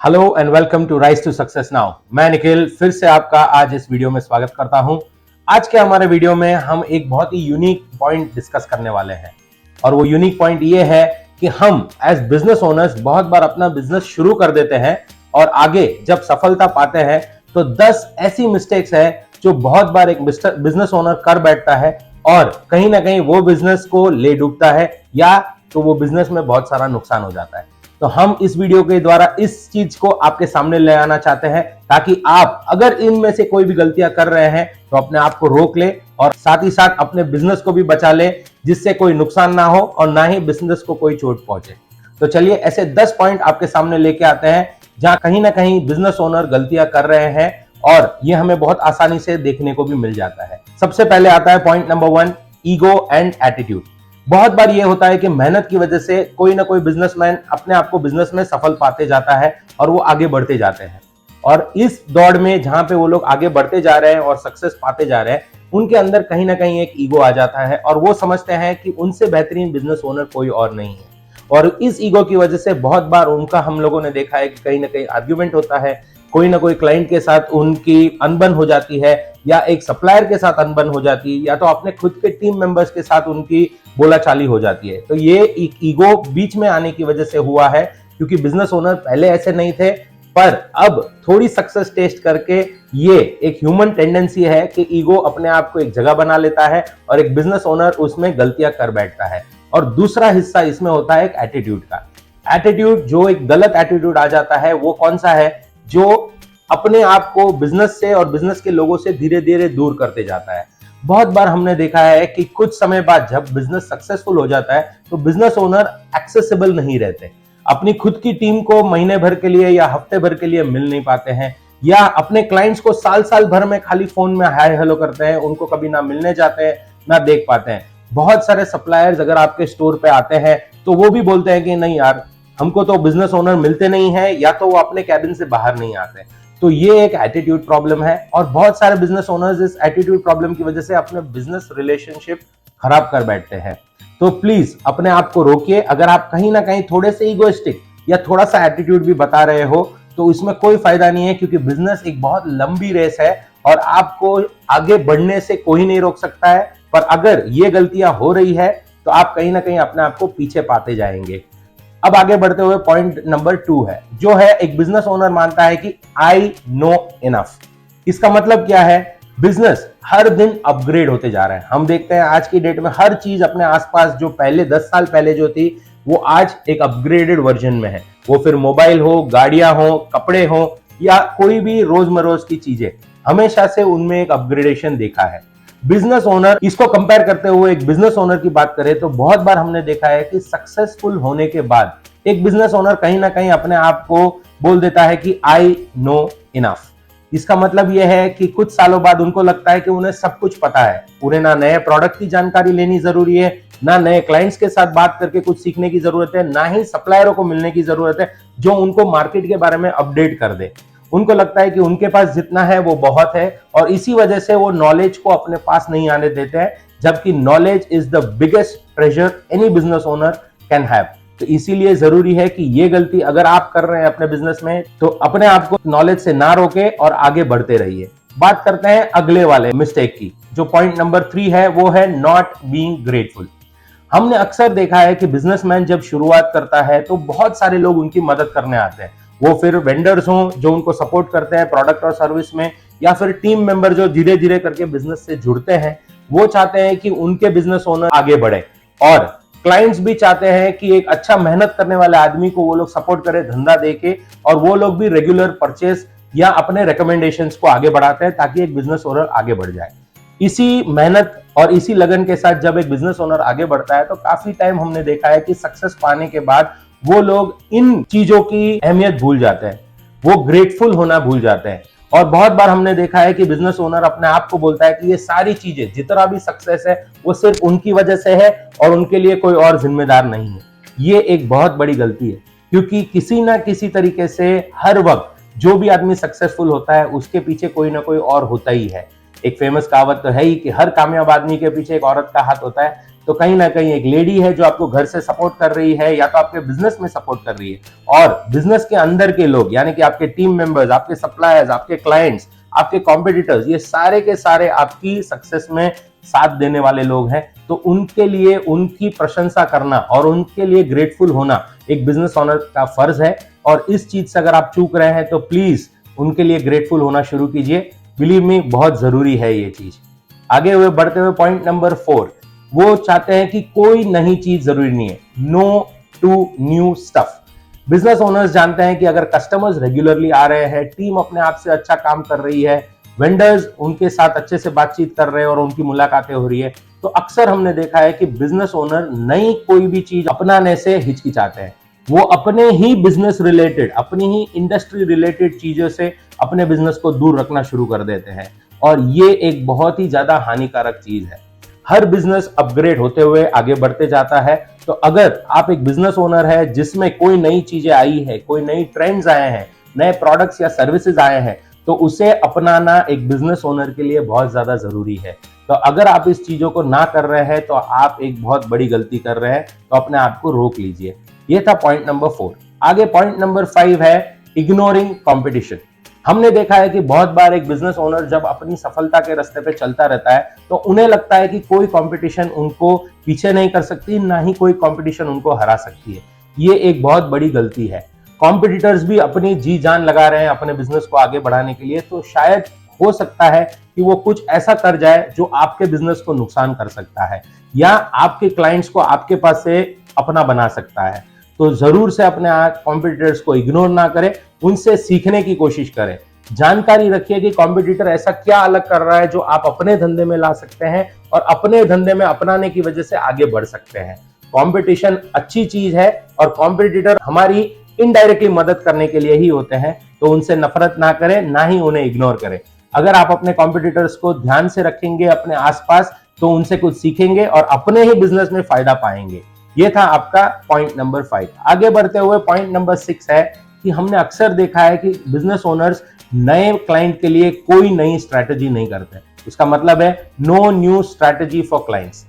Hello and welcome to rise to success now. मैं निखिल फिर से आपका आज इस वीडियो में स्वागत करता हूं। आज के हमारे वीडियो में हम एक बहुत ही यूनिक पॉइंट डिस्कस करने वाले हैं और वो यूनिक पॉइंट ये है कि हम एज बिजनेस ओनर्स बहुत बार अपना बिजनेस शुरू कर देते हैं और आगे जब सफलता पाते हैं तो 10 ऐसी मिस्टेक्स है जो बहुत बार एक बिजनेस ओनर कर बैठता है और कहीं ना कहीं वो बिजनेस को ले डूबता है या तो वो बिजनेस में बहुत सारा नुकसान हो जाता है। तो हम इस वीडियो के द्वारा इस चीज को आपके सामने ले आना चाहते हैं ताकि आप अगर इनमें से कोई भी गलतियां कर रहे हैं तो अपने आप को रोक ले और साथ ही साथ अपने बिजनेस को भी बचा ले, जिससे कोई नुकसान ना हो और ना ही बिजनेस को कोई चोट पहुंचे। तो चलिए ऐसे 10 पॉइंट आपके सामने लेके आते हैं जहां कहीं ना कहीं बिजनेस ओनर गलतियां कर रहे हैं और ये हमें बहुत आसानी से देखने को भी मिल जाता है। सबसे पहले आता है point number 1, ego and attitude. बहुत बार ये होता है कि मेहनत की वजह से कोई ना कोई बिजनेसमैन अपने आप को बिजनेस में सफल पाते जाता है और वो आगे बढ़ते जाते हैं और इस दौड़ में जहां पे वो लोग आगे बढ़ते जा रहे हैं और सक्सेस पाते जा रहे हैं, उनके अंदर कहीं ना कहीं एक ईगो आ जाता है और वो समझते हैं कि उनसे बेहतरीन बिजनेस ओनर कोई और नहीं है। और इस ईगो की वजह से बहुत बार उनका हम लोगों ने देखा है कि कहीं ना कहीं आर्ग्यूमेंट होता है, कोई ना कोई क्लाइंट के साथ उनकी अनबन हो जाती है या एक सप्लायर के साथ अनबन हो जाती है या तो अपने खुद के टीम मेंबर्स के साथ उनकी बोलाचाली हो जाती है। तो ये एक ईगो बीच में आने की वजह से हुआ है, क्योंकि बिजनेस ओनर पहले ऐसे नहीं थे पर अब थोड़ी सक्सेस टेस्ट करके ये एक ह्यूमन टेंडेंसी है कि ईगो अपने आप को एक जगह बना लेता है और एक बिजनेस ओनर उसमें गलतियां कर बैठता है। और दूसरा हिस्सा इसमें होता है एक एटीट्यूड का। एटीट्यूड, जो एक गलत एटीट्यूड आ जाता है, वो कौन सा है? जो अपने आप को बिजनेस से और बिजनेस के लोगों से धीरे धीरे दूर करते जाता है। बहुत बार हमने देखा है कि कुछ समय बाद जब बिजनेस सक्सेसफुल हो जाता है तो बिजनेस ओनर एक्सेसिबल नहीं रहते, अपनी खुद की टीम को महीने भर के लिए या हफ्ते भर के लिए मिल नहीं पाते हैं या अपने क्लाइंट्स को साल साल भर में खाली फोन में हाय हेलो करते हैं, उनको कभी ना मिलने जाते हैं ना देख पाते हैं। बहुत सारे सप्लायर्स अगर आपके स्टोर पे आते हैं तो वो भी बोलते हैं कि नहीं यार, हमको तो बिजनेस ओनर मिलते नहीं है या तो वो अपने कैबिन से बाहर नहीं आते। तो ये एक एटीट्यूड प्रॉब्लम है और बहुत सारे बिजनेस ओनर्स इस एटीट्यूड प्रॉब्लम की वजह से अपने बिजनेस रिलेशनशिप खराब कर बैठते हैं। तो प्लीज अपने आप को रोकिए। अगर आप कहीं ना कहीं थोड़े से ईगोइस्टिक या थोड़ा सा एटीट्यूड भी बता रहे हो तो इसमें कोई फायदा नहीं है, क्योंकि बिजनेस एक बहुत लंबी रेस है और आपको आगे बढ़ने से कोई नहीं रोक सकता है। पर अगर ये गलतियां हो रही है तो आप कहीं ना कहीं अपने आप को पीछे पाते जाएंगे। अब आगे बढ़ते हुए पॉइंट नंबर 2 है, जो है एक बिजनेस ओनर मानता है कि आई नो इनफ। इसका मतलब क्या है? बिजनेस हर दिन अपग्रेड होते जा रहे हैं। हम देखते हैं आज की डेट में हर चीज अपने आसपास जो पहले 10 साल पहले जो थी वो आज एक अपग्रेडेड वर्जन में है। वो फिर मोबाइल हो, गाड़ियां हो, कपड़े हो या कोई भी रोजमरोज की चीजें, हमेशा से उनमें एक अपग्रेडेशन देखा है। बिजनेस ओनर, इसको कंपेयर करते हुए एक बिजनेस ओनर की बात करें तो बहुत बार हमने देखा है कि सक्सेसफुल होने के बाद एक बिजनेस ओनर कहीं ना कहीं अपने आप को बोल देता है कि आई नो इनफ। इसका मतलब यह है कि कुछ सालों बाद उनको लगता है कि उन्हें सब कुछ पता है, उन्हें ना नए प्रोडक्ट की जानकारी लेनी जरूरी है, ना नए क्लाइंट्स के साथ बात करके कुछ सीखने की जरूरत है, ना ही सप्लायरों को मिलने की जरूरत है जो उनको मार्केट के बारे में अपडेट कर दे। उनको लगता है कि उनके पास जितना है वो बहुत है और इसी वजह से वो नॉलेज को अपने पास नहीं आने देते हैं, जबकि knowledge is the biggest treasure any business owner can have. तो इसीलिए जरूरी है कि ये गलती अगर आप कर रहे हैं अपने बिजनेस में तो अपने आप को नॉलेज से ना रोके और आगे बढ़ते रहिए। बात करते हैं अगले वाले मिस्टेक की, जो पॉइंट नंबर 3 है, वो है नॉट बीइंग ग्रेटफुल। हमने अक्सर देखा है कि बिजनेसमैन जब शुरुआत करता है तो बहुत सारे लोग उनकी मदद करने आते हैं, वो फिर वेंडर्स हों जो उनको सपोर्ट करते हैं प्रोडक्ट और सर्विस में, या फिर टीम मेंबर जो धीरे धीरे करके बिजनेस से जुड़ते हैं। वो चाहते हैं कि उनके बिजनेस ओनर आगे बढ़े और क्लाइंट्स भी चाहते हैं कि एक अच्छा मेहनत करने वाले आदमी को वो लोग सपोर्ट करें धंधा देके, और वो लोग भी रेगुलर परचेस या अपने रिकमेंडेशंस को आगे बढ़ाते हैं ताकि एक बिजनेस ओनर आगे बढ़ जाए। इसी मेहनत और इसी लगन के साथ जब एक बिजनेस ओनर आगे बढ़ता है तो काफी टाइम हमने देखा है कि सक्सेस पाने के बाद वो लोग इन चीजों की अहमियत भूल जाते हैं, वो ग्रेटफुल होना भूल जाते हैं। और बहुत बार हमने देखा है कि बिजनेस ओनर अपने आप को बोलता है कि ये सारी चीजें, जितना भी सक्सेस है वो सिर्फ उनकी वजह से है और उनके लिए कोई और जिम्मेदार नहीं है। ये एक बहुत बड़ी गलती है, क्योंकि किसी ना किसी तरीके से हर वक्त जो भी आदमी सक्सेसफुल होता है उसके पीछे कोई ना कोई और होता ही है। एक फेमस कहावत तो है ही कि हर कामयाब आदमी के पीछे एक औरत का हाथ होता है। तो कहीं ना कहीं एक लेडी है जो आपको घर से सपोर्ट कर रही है या तो आपके बिजनेस में सपोर्ट कर रही है, और बिजनेस के अंदर के लोग यानी कि आपके टीम मेंबर्स, आपके सप्लायर्स, आपके क्लाइंट्स, आपके कॉम्पिटिटर्स, ये सारे के सारे आपकी सक्सेस में साथ देने वाले लोग हैं। तो उनके लिए उनकी प्रशंसा करना और उनके लिए ग्रेटफुल होना एक बिजनेस ओनर का फर्ज है। और इस चीज से अगर आप चूक रहे हैं तो प्लीज उनके लिए ग्रेटफुल होना शुरू कीजिए। बिलीव मी, बहुत जरूरी है ये चीज। आगे हुए बढ़ते हुए पॉइंट नंबर 4, वो चाहते हैं कि कोई नई चीज जरूरी नहीं है, no to new stuff. Business owners जानते हैं कि अगर कस्टमर्स रेगुलरली आ रहे हैं, टीम अपने आप से अच्छा काम कर रही है, वेंडर्स उनके साथ अच्छे से बातचीत कर रहे हैं और उनकी मुलाकातें हो रही है, तो अक्सर हमने देखा है कि बिजनेस ओनर नई कोई भी चीज अपनाने से हिचकिचाते हैं। वो अपने ही बिजनेस रिलेटेड, अपनी ही इंडस्ट्री रिलेटेड चीजों से अपने बिजनेस को दूर रखना शुरू कर देते हैं, और ये एक बहुत ही ज्यादा हानिकारक चीज है। हर बिजनेस अपग्रेड होते हुए आगे बढ़ते जाता है। तो अगर आप एक बिजनेस ओनर है जिसमें कोई नई चीजें आई है, कोई नई ट्रेंड्स आए हैं, नए प्रोडक्ट्स या सर्विसेज आए हैं, तो उसे अपनाना एक बिजनेस ओनर के लिए बहुत ज्यादा जरूरी है। तो अगर आप इस चीजों को ना कर रहे हैं तो आप एक बहुत बड़ी गलती कर रहे हैं, तो अपने आप को रोक लीजिए। ये था पॉइंट नंबर 4। आगे पॉइंट नंबर 5 है इग्नोरिंग कंपटीशन। हमने देखा है कि बहुत बार एक बिजनेस ओनर जब अपनी सफलता के रास्ते पे चलता रहता है तो उन्हें लगता है कि कोई कंपटीशन उनको पीछे नहीं कर सकती, ना ही कोई कंपटीशन उनको हरा सकती है। ये एक बहुत बड़ी गलती है। कॉम्पिटिटर्स भी अपनी जी जान लगा रहे हैं अपने बिजनेस को आगे बढ़ाने के लिए, तो शायद हो सकता है कि वो कुछ ऐसा कर जाए जो आपके बिजनेस को नुकसान कर सकता है या आपके क्लाइंट्स को आपके पास से अपना बना सकता है। तो जरूर से अपने कॉम्पिटिटर्स को इग्नोर ना करें, उनसे सीखने की कोशिश करें। जानकारी रखिए कि कॉम्पिटिटर ऐसा क्या अलग कर रहा है जो आप अपने धंधे में ला सकते हैं और अपने धंधे में अपनाने की वजह से आगे बढ़ सकते हैं। कंपटीशन अच्छी चीज है और कॉम्पिटिटर हमारी इनडायरेक्टली मदद करने के लिए ही होते हैं, तो उनसे नफरत ना करें, ना ही उन्हें इग्नोर करें। अगर आप अपने कॉम्पिटिटर्स को ध्यान से रखेंगे अपने आसपास, तो उनसे कुछ सीखेंगे और अपने ही बिजनेस में फायदा पाएंगे। ये था आपका पॉइंट नंबर 5। आगे बढ़ते हुए पॉइंट नंबर 6 है कि हमने अक्सर देखा है कि बिजनेस ओनर्स नए क्लाइंट के लिए कोई नई स्ट्रैटेजी नहीं करते। उसका मतलब है no new strategy for clients.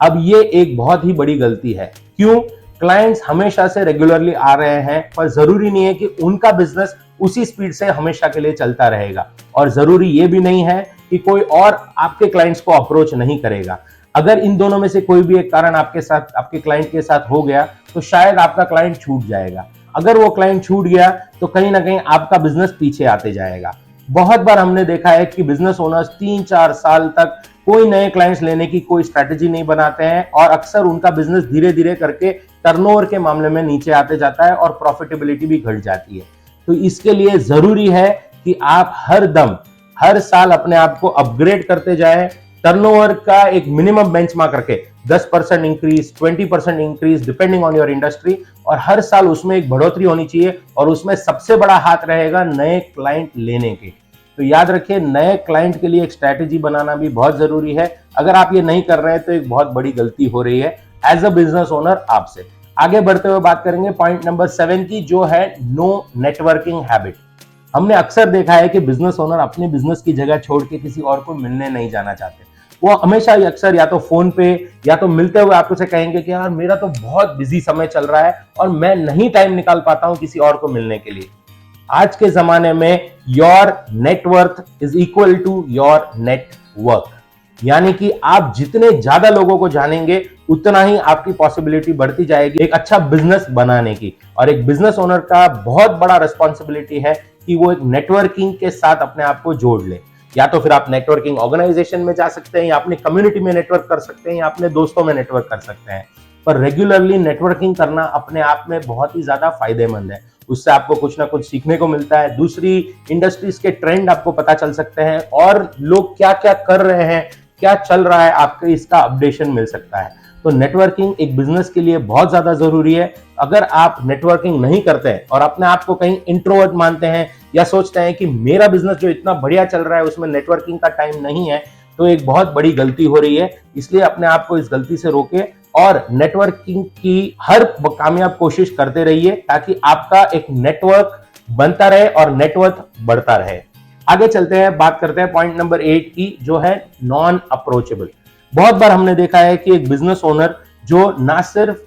अब ये एक बहुत ही बड़ी गलती है। क्यों? क्लाइंट्स हमेशा से रेगुलरली आ रहे हैं, पर जरूरी नहीं है कि उनका बिजनेस उसी स्पीड से हमेशा के लिए चलता रहेगा, और जरूरी ये भी नहीं है कि कोई और आपके क्लाइंट्स को अप्रोच नहीं करेगा। अगर इन दोनों में से कोई भी एक कारण आपके साथ, आपके क्लाइंट के साथ हो गया, तो शायद आपका क्लाइंट छूट जाएगा। अगर वो क्लाइंट छूट गया तो कहीं ना कहीं आपका बिजनेस पीछे आते जाएगा। बहुत बार हमने देखा है कि बिजनेस ओनर्स 3-4 साल तक कोई नए क्लाइंट्स लेने की कोई स्ट्रैटेजी नहीं बनाते हैं, और अक्सर उनका बिजनेस धीरे धीरे करके टर्नओवर के मामले में नीचे आते जाता है और प्रॉफिटेबिलिटी भी घट जाती है। तो इसके लिए जरूरी है कि आप हर दम, हर साल अपने आप को अपग्रेड करते जाएं। टर्नओवर का एक मिनिमम बेंचमार्क करके 10% increase, 20% increase depending on your industry, और हर साल उसमें एक बढ़ोतरी होनी चाहिए, और उसमें सबसे बड़ा हाथ रहेगा नए क्लाइंट लेने के। तो याद रखिए, नए क्लाइंट के लिए एक स्ट्रैटेजी बनाना भी बहुत जरूरी है। अगर आप ये नहीं कर रहे हैं तो एक बहुत बड़ी गलती हो रही है एज अ बिजनेस ओनर आपसे। आगे बढ़ते हुए बात करेंगे पॉइंट नंबर 7 की, जो है नो नेटवर्किंग हैबिट। हमने अक्सर देखा है कि बिजनेस ओनर अपने बिजनेस की जगह छोड़ के किसी और को मिलने नहीं जाना चाहते। वो हमेशा ही अक्सर या तो फोन पे या तो मिलते हुए आपको से कहेंगे कि यार मेरा तो बहुत बिजी समय चल रहा है और मैं नहीं टाइम निकाल पाता हूं किसी और को मिलने के लिए। आज के जमाने में your net worth is equal to your network, यानी कि आप जितने ज्यादा लोगों को जानेंगे उतना ही आपकी पॉसिबिलिटी बढ़ती जाएगी एक अच्छा बिजनेस बनाने की। और एक बिजनेस ओनर का बहुत बड़ा रिस्पॉन्सिबिलिटी है कि वो एक नेटवर्किंग के साथ अपने आप को जोड़ ले। या तो फिर आप नेटवर्किंग ऑर्गेनाइजेशन में जा सकते हैं, या अपनी कम्युनिटी में नेटवर्क कर सकते हैं, या अपने दोस्तों में नेटवर्क कर सकते हैं, पर रेगुलरली नेटवर्किंग करना अपने आप में बहुत ही ज्यादा फायदेमंद है। उससे आपको कुछ ना कुछ सीखने को मिलता है, दूसरी इंडस्ट्रीज के ट्रेंड आपको पता चल सकते हैं, और लोग क्या क्या कर रहे हैं, क्या चल रहा है, आपको इसका अपडेशन मिल सकता है। तो नेटवर्किंग एक बिजनेस के लिए बहुत ज्यादा जरूरी है। अगर आप नेटवर्किंग नहीं करते हैं और अपने आप को कहीं इंट्रोवर्ट मानते हैं या सोचते हैं कि मेरा बिजनेस जो इतना बढ़िया चल रहा है उसमें नेटवर्किंग का टाइम नहीं है, तो एक बहुत बड़ी गलती हो रही है। इसलिए अपने आप को इस गलती से रोके और नेटवर्किंग की हर कामयाब कोशिश करते रहिए, ताकि आपका एक नेटवर्क बनता रहे और नेटवर्थ बढ़ता रहे। आगे चलते हैं, बात करते हैं पॉइंट नंबर 8 की, जो है नॉन अप्रोचेबल। बहुत बार हमने देखा है कि एक बिजनेस ओनर जो ना सिर्फ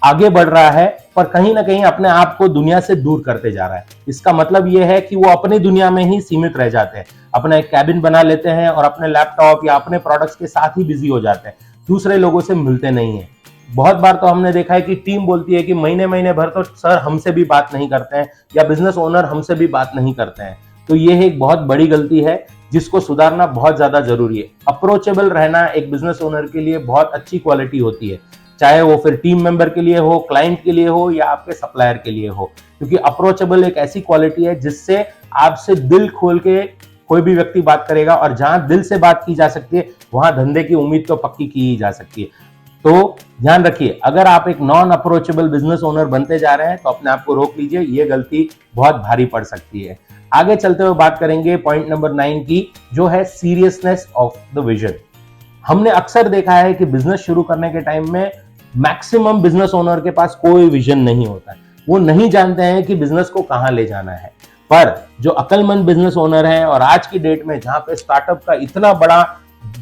आगे बढ़ रहा है पर कहीं ना कहीं अपने आप को दुनिया से दूर करते जा रहा है। इसका मतलब यह है कि वो अपनी दुनिया में ही सीमित रह जाते हैं, अपना एक कैबिन बना लेते हैं और अपने लैपटॉप या अपने प्रोडक्ट्स के साथ ही बिजी हो जाते हैं, दूसरे लोगों से मिलते नहीं है। बहुत बार तो हमने देखा है कि टीम बोलती है कि महीने महीने भर तो सर हमसे भी बात नहीं करते हैं या बिजनेस ओनर हमसे भी बात नहीं करते हैं। तो यह एक बहुत बड़ी गलती है जिसको सुधारना बहुत ज्यादा जरूरी है। अप्रोचेबल रहना एक बिजनेस ओनर के लिए बहुत अच्छी क्वालिटी होती है, चाहे वो फिर टीम मेंबर के लिए हो, क्लाइंट के लिए हो या आपके सप्लायर के लिए हो, क्योंकि अप्रोचेबल एक ऐसी क्वालिटी है जिससे आपसे दिल खोल के कोई भी व्यक्ति बात करेगा, और जहां दिल से बात की जा सकती है वहां धंधे की उम्मीद तो पक्की की ही जा सकती है। तो ध्यान रखिए, अगर आप एक नॉन अप्रोचेबल बिजनेस ओनर बनते जा रहे हैं तो अपने आप को रोक लीजिए, ये गलती बहुत भारी पड़ सकती है। आगे चलते हुए बात करेंगे पॉइंट नंबर 9 की, जो है सीरियसनेस ऑफ द विजन। हमने अक्सर देखा है कि बिजनेस शुरू करने के टाइम में मैक्सिमम बिजनेस ओनर के पास कोई विजन नहीं होता है, वो नहीं जानते हैं कि बिजनेस को कहां ले जाना है। पर जो अक्लमंद बिजनेस ओनर हैं, और आज की डेट में जहां पे स्टार्टअप का इतना बड़ा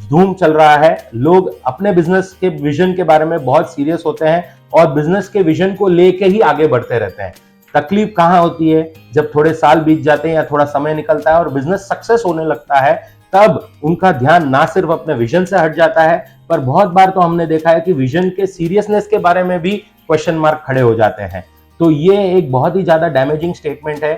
धूम चल रहा है, लोग अपने बिजनेस के विजन के बारे में बहुत सीरियस होते हैं और बिजनेस के विजन को लेके ही आगे बढ़ते रहते हैं। तकलीफ कहां होती है, जब थोड़े साल बीत जाते हैं या थोड़ा समय निकलता है और बिजनेस सक्सेस होने लगता है, तब उनका ध्यान ना सिर्फ अपने विजन से हट जाता है, पर बहुत बार तो हमने देखा है कि विजन के सीरियसनेस के बारे में भी क्वेश्चन मार्क खड़े हो जाते हैं। तो ये एक बहुत ही ज्यादा डैमेजिंग स्टेटमेंट है,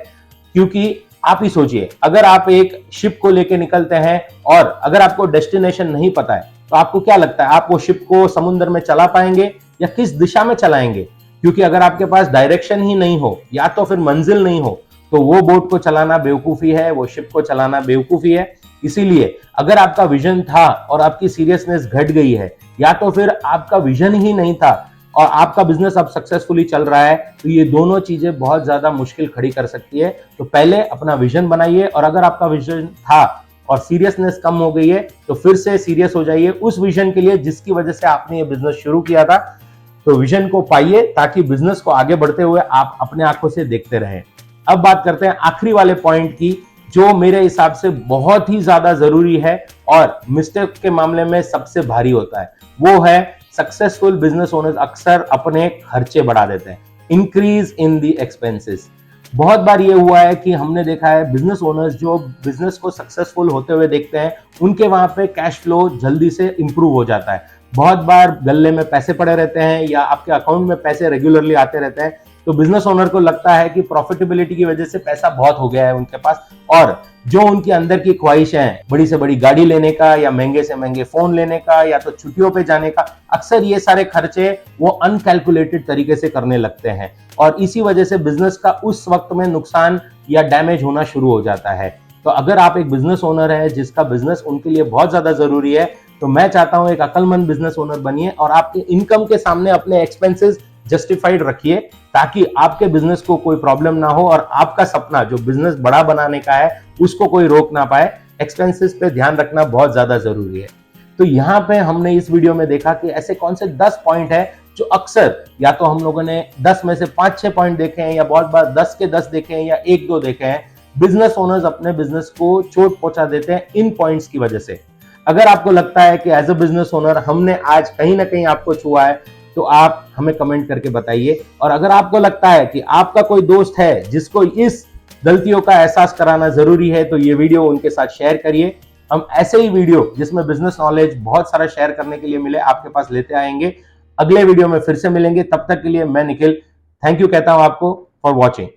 क्योंकि आप ही सोचिए, अगर आप एक शिप को लेके निकलते हैं और अगर आपको डेस्टिनेशन नहीं पता है, तो आपको क्या लगता है आप वो शिप को समुद्र में चला पाएंगे या किस दिशा में चलाएंगे? क्योंकि अगर आपके पास डायरेक्शन ही नहीं हो या तो फिर मंजिल नहीं हो, तो वो बोट को चलाना बेवकूफी है, वो शिप को चलाना बेवकूफी है। इसीलिए अगर आपका विजन था और आपकी सीरियसनेस घट गई है, या तो फिर आपका विजन ही नहीं था और आपका बिजनेस अब सक्सेसफुली चल रहा है, तो ये दोनों चीजें बहुत ज्यादा मुश्किल खड़ी कर सकती है। तो पहले अपना विजन बनाइए, और अगर आपका विजन था और सीरियसनेस कम हो गई है तो फिर से सीरियस हो जाइए उस विजन के लिए जिसकी वजह से आपने ये बिजनेस शुरू किया था। तो विजन को पाइए ताकि बिजनेस को आगे बढ़ते हुए आप अपने आंखों से देखते रहें। अब बात करते हैं आखिरी वाले पॉइंट की, जो मेरे हिसाब से बहुत ही ज्यादा जरूरी है और मिस्टेक के मामले में सबसे भारी होता है। वो है सक्सेसफुल बिजनेस ओनर्स अक्सर अपने खर्चे बढ़ा देते हैं, इंक्रीज इन द एक्सपेंसेस। बहुत बार ये हुआ है कि हमने देखा है बिजनेस ओनर्स जो बिजनेस को सक्सेसफुल होते हुए देखते हैं, उनके वहां पे कैश फ्लो जल्दी से इंप्रूव हो जाता है। बहुत बार गल्ले में पैसे पड़े रहते हैं या आपके अकाउंट में पैसे रेगुलरली आते रहते हैं, तो बिजनेस ओनर को लगता है कि प्रॉफिटेबिलिटी की वजह से पैसा बहुत हो गया है उनके पास, और जो उनकी अंदर की ख्वाहिशें हैं, बड़ी से बड़ी गाड़ी लेने का या महंगे से महंगे फोन लेने का या तो छुट्टियों पे जाने का, अक्सर ये सारे खर्चे वो अनकैलकुलेटेड तरीके से करने लगते हैं, और इसी वजह से बिजनेस का उस वक्त में नुकसान या डैमेज होना शुरू हो जाता है। तो अगर आप एक बिजनेस ओनर है जिसका बिजनेस उनके लिए बहुत ज्यादा जरूरी है, तो मैं चाहता हूं एक अक्लमंद बिजनेस ओनर बनिए और आपके इनकम के सामने अपने एक्सपेंसेस जस्टिफाइड रखिए, ताकि आपके बिजनेस को कोई प्रॉब्लम ना हो और आपका सपना जो बिजनेस बड़ा बनाने का है उसको कोई रोक ना पाए। एक्सपेंसेस पे ध्यान रखना बहुत ज्यादा जरूरी है। तो यहाँ पे हमने इस वीडियो में देखा कि ऐसे कौन से 10 पॉइंट है जो अक्सर, या तो हम लोगों ने 10 में से 5-6 पॉइंट देखे हैं या बहुत बार 10 के 10 देखे हैं या 1-2 देखे हैं, बिजनेस ओनर्स अपने बिजनेस को चोट पहुंचा देते हैं इन पॉइंट्स की वजह से। अगर आपको लगता है कि एज अ बिजनेस ओनर हमने आज कहीं ना कहीं आपको छुआ है, तो आप हमें कमेंट करके बताइए। और अगर आपको लगता है कि आपका कोई दोस्त है जिसको इस गलतियों का एहसास कराना जरूरी है, तो ये वीडियो उनके साथ शेयर करिए। हम ऐसे ही वीडियो जिसमें बिजनेस नॉलेज बहुत सारा शेयर करने के लिए मिले आपके पास लेते आएंगे। अगले वीडियो में फिर से मिलेंगे, तब तक के लिए मैं निखिल थैंक यू कहता हूं आपको फॉर वॉचिंग।